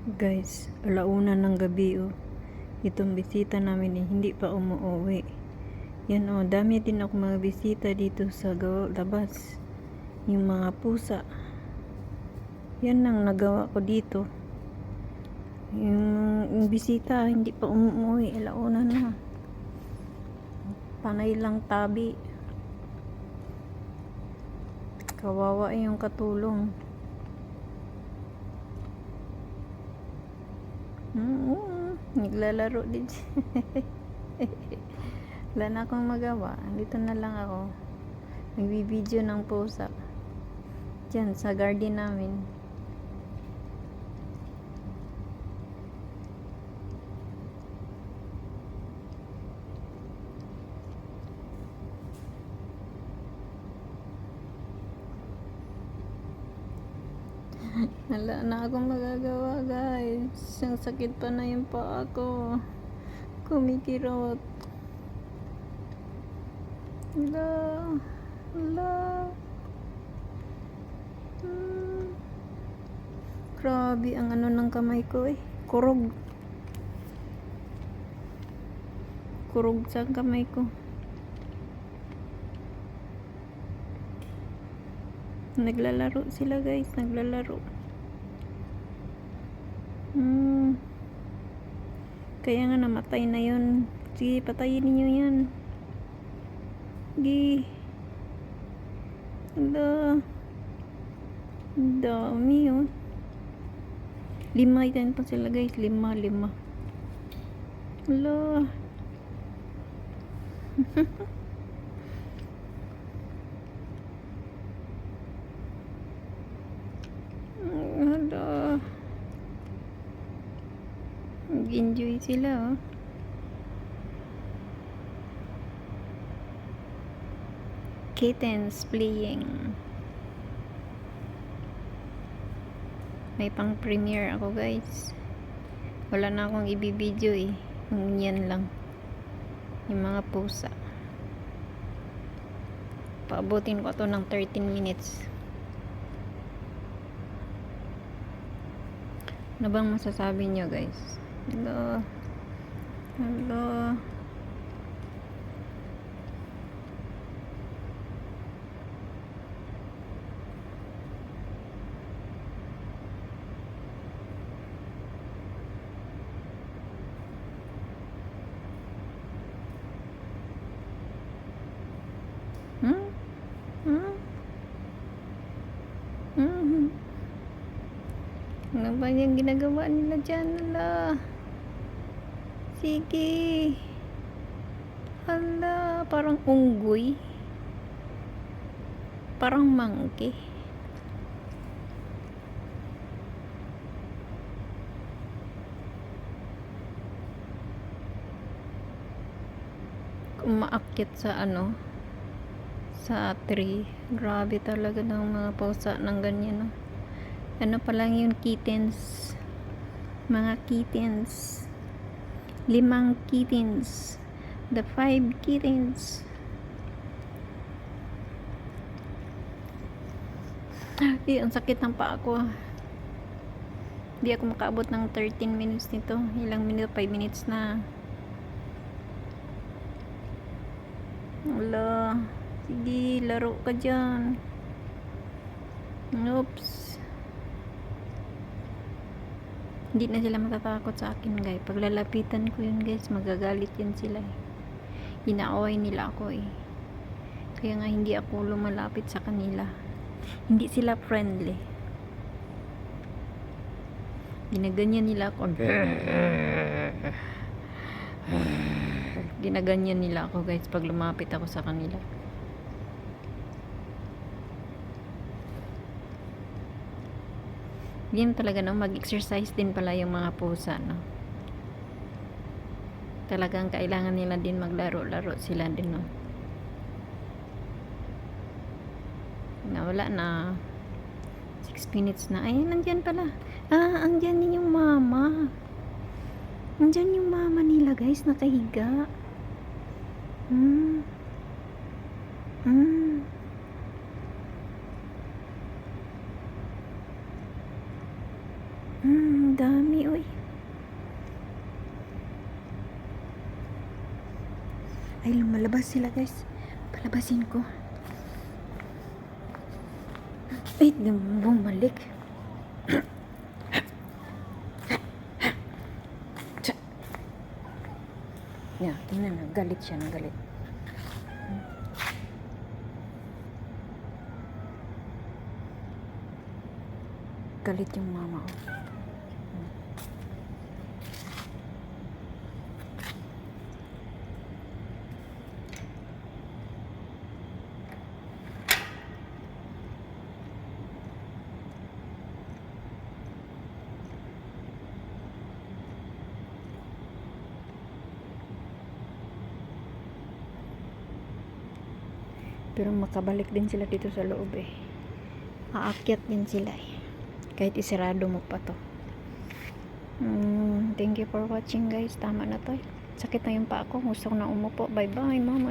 Guys, alauna ng gabi oh. Itong bisita namin hindi pa umuwi. Yan oh, dami din ako mga bisita dito sa labas. Yung mga pusa. Yan ang nagawa ko dito. Yung bisita hindi pa umuwi, alauna na. Panay lang tabi. Kawawa yung katulong. Naglalaro din siya. Wala na akong magawa. Dito na lang ako. Nagbibideo ng pusa. Diyan sa garden namin. Wala na akong magagawa guys. Ang sakit pa na yung paa ko. Kumikirot. Wala. Wala. Grabe ang ano ng kamay ko eh. Kurog. Kurog sa kamay ko. Naglalaro sila guys, naglalaro. Kaya nga namatay na yun. Sige, patayin niyo yan. Sige. Ala. Dami yun. 5 yan pa sila guys, 5. Ala. Hala. Nag-enjoy sila oh. Kittens playing. May pang premiere ako guys. Wala na akong ibibideo eh. Yan lang. Yung mga pusa. Paabutin ko to ng 13 minutes. Ano bang masasabi niyo guys? Hello. Hello. Ano ba yung ginagawa nila dyan? Hala. Sige. Hala. Parang unggoy. Parang monkey. Umaakyat sa ano, sa tree. Grabe talaga ng mga pusa ng ganyan no? Ano pa lang yung kittens, mga kittens, 5 kittens, the 5 kittens. Ang sakit ng paa ko. Hindi ako makaabot ng 13 minutes nito. Ilang minutes, 5 minutes na. Wala. Sige, laro ka dyan. Oops. Hindi na sila matatakot sa akin guys. Paglalapitan ko yun guys, magagalit yan sila eh. Inaaway nila ako eh. Kaya nga hindi ako lumalapit sa kanila. Hindi sila friendly. Ginaganyan nila ako. Ginaganyan nila ako guys pag lumapit ako sa kanila. Yan talaga no, mag-exercise din pala yung mga pusa no. Talagang kailangan nila din maglaro-laro sila din no. Nawala na 6 minutes na. Ay, nandyan pala. Andyan din yung mama. Andyan yung mama nila guys, nakahiga. dami, oy. Ay, lumalabas sila, guys. Palabasin ko. Ay, bumalik. Yeah, tingnan na. Galit siya, galit. Galit yung mama ko. Pero makabalik din sila dito sa loob eh. Aakyat din sila eh. Kahit isarado mo pa to. Thank you for watching guys. Tama na to eh. Sakit na yung pa ako. Gusto ko na umupo. Bye bye mama.